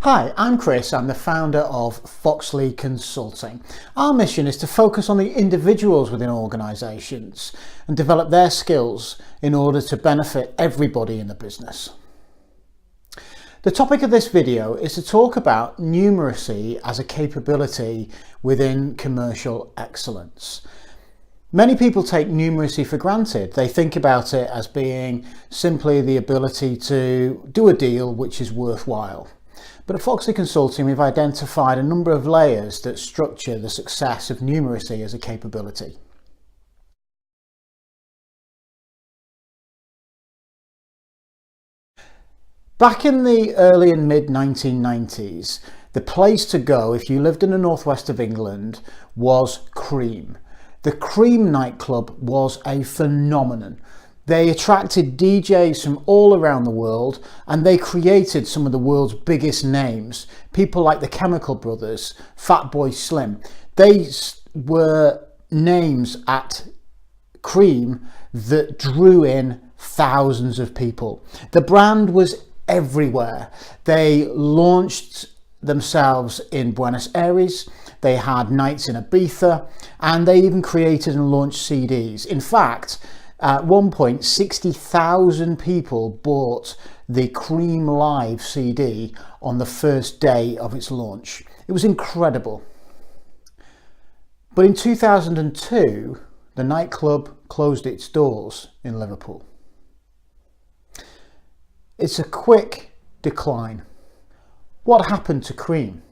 Hi, I'm Chris. I'm the founder of Foxley Consulting. Our mission is to focus on the individuals within organisations and develop their skills in order to benefit everybody in the business. The topic of this video is to talk about numeracy as a capability within commercial excellence. Many people take numeracy for granted. They think about it as being simply the ability to do a deal which is worthwhile. But at Foxley Consulting, we've identified a number of layers that structure the success of numeracy as a capability. Back in the early and mid 1990s, the place to go if you lived in the northwest of England was Cream. The Cream nightclub was a phenomenon. They attracted DJs from all around the world, and they created some of the world's biggest names. People like the Chemical Brothers, Fatboy Slim. They were names at Cream that drew in thousands of people. The brand was everywhere. They launched themselves in Buenos Aires. They had nights in Ibiza, and they even created and launched CDs. In fact, at one point, 60,000 people bought the Cream Live CD on the first day of its launch. It was incredible. But in 2002, the nightclub closed its doors in Liverpool. It's a quick decline. What happened to Cream?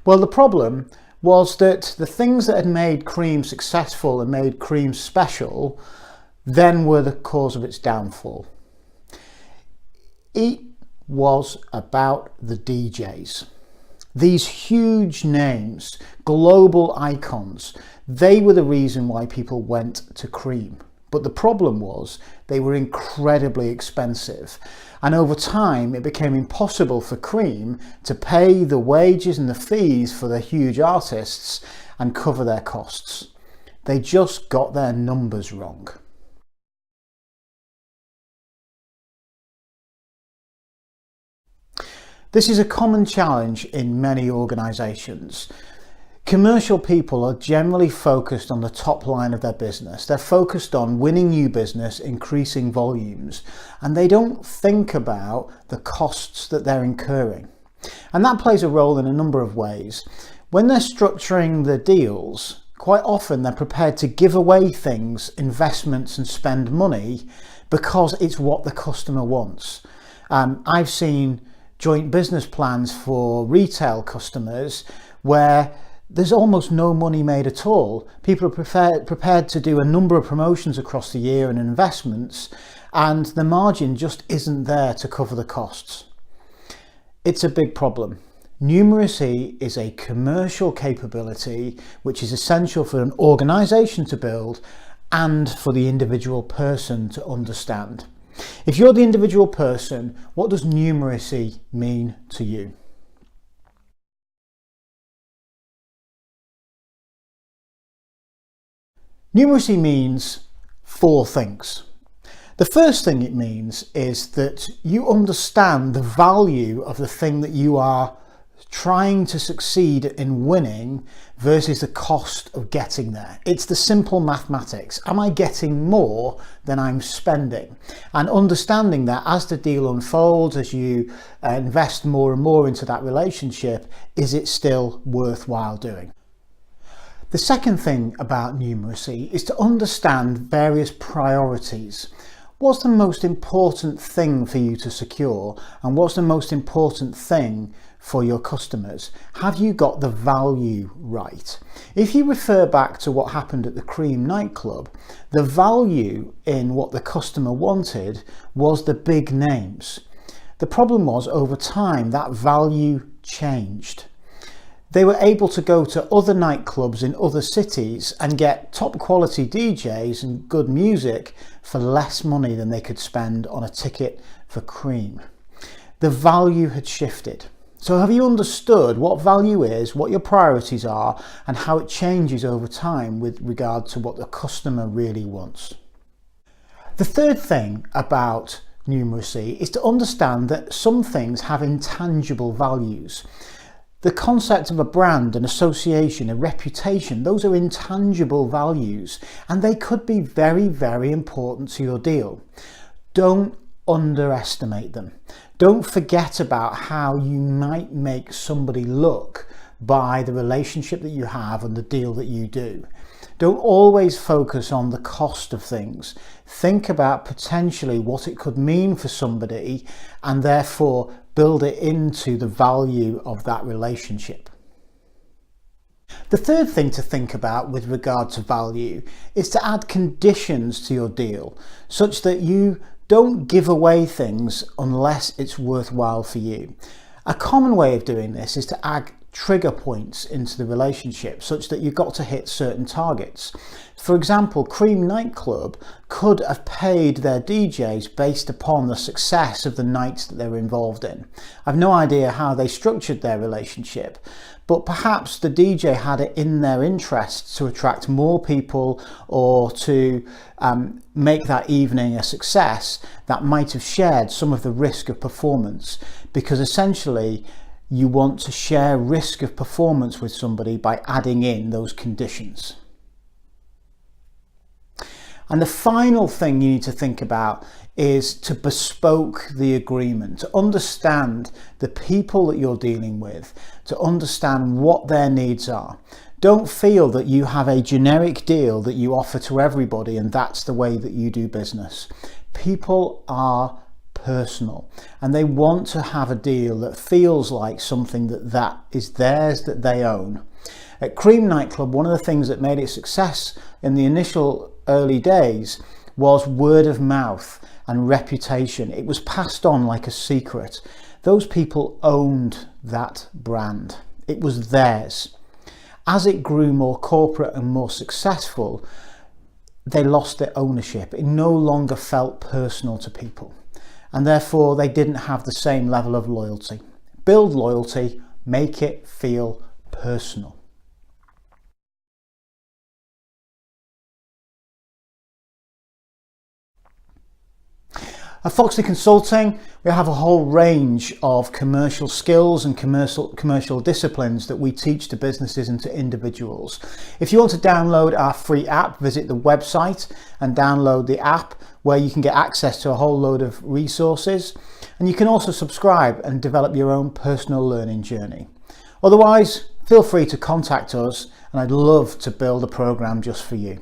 Well, the problem was that the things that had made Cream successful and made Cream special then were the cause of its downfall. It was about the DJs. These huge names, global icons, they were the reason why people went to Cream. But the problem was they were incredibly expensive. And over time, it became impossible for Cream to pay the wages and the fees for the huge artists and cover their costs. They just got their numbers wrong. This is a common challenge in many organisations. Commercial people are generally focused on the top line of their business. They're focused on winning new business, increasing volumes, and they don't think about the costs that they're incurring. And that plays a role in a number of ways. When they're structuring the deals, quite often they're prepared to give away things, investments, and spend money because it's what the customer wants. I've seen joint business plans for retail customers where there's almost no money made at all. People are prepared to do a number of promotions across the year and investments, and the margin just isn't there to cover the costs. It's a big problem. Numeracy is a commercial capability which is essential for an organisation to build and for the individual person to understand. If you're the individual person, what does numeracy mean to you? Numeracy means four things. The first thing it means is that you understand the value of the thing that you are trying to succeed in winning versus the cost of getting there. It's the simple mathematics. Am I getting more than I'm spending? And understanding that as the deal unfolds, as you invest more and more into that relationship, is it still worthwhile doing? The second thing about numeracy is to understand various priorities. What's the most important thing for you to secure, and what's the most important thing for your customers? Have you got the value right? If you refer back to what happened at the Cream nightclub, the value in what the customer wanted was the big names. The problem was, over time, that value changed. They were able to go to other nightclubs in other cities and get top quality DJs and good music for less money than they could spend on a ticket for Cream. The value had shifted. So have you understood what value is, what your priorities are, and how it changes over time with regard to what the customer really wants? The third thing about numeracy is to understand that some things have intangible values. The concept of a brand, an association, a reputation, those are intangible values, and they could be very, very important to your deal. Don't underestimate them. Don't forget about how you might make somebody look by the relationship that you have and the deal that you do. Don't always focus on the cost of things. Think about potentially what it could mean for somebody and therefore build it into the value of that relationship. The third thing to think about with regard to value is to add conditions to your deal such that you don't give away things unless it's worthwhile for you. A common way of doing this is to add trigger points into the relationship such that you've got to hit certain targets. For example, Cream Nightclub could have paid their DJs based upon the success of the nights that they were involved in. I've no idea how they structured their relationship, but perhaps the DJ had it in their interest to attract more people or to make that evening a success that might have shared some of the risk of performance, because essentially you want to share risk of performance with somebody by adding in those conditions. And the final thing you need to think about is to bespoke the agreement, to understand the people that you're dealing with, to understand what their needs are. Don't feel that you have a generic deal that you offer to everybody and that's the way that you do business. People are personal and they want to have a deal that feels like something that is theirs, that they own. At Cream Nightclub, one of the things that made it a success in the initial early days was word of mouth and reputation. It was passed on like a secret. Those people owned that brand. It was theirs. As it grew more corporate and more successful, they lost their ownership. It no longer felt personal to people, and therefore they didn't have the same level of loyalty. Build loyalty, make it feel personal. At Foxley Consulting, we have a whole range of commercial skills and commercial disciplines that we teach to businesses and to individuals. If you want to download our free app, visit the website and download the app, where you can get access to a whole load of resources. And you can also subscribe and develop your own personal learning journey. Otherwise, feel free to contact us and I'd love to build a program just for you.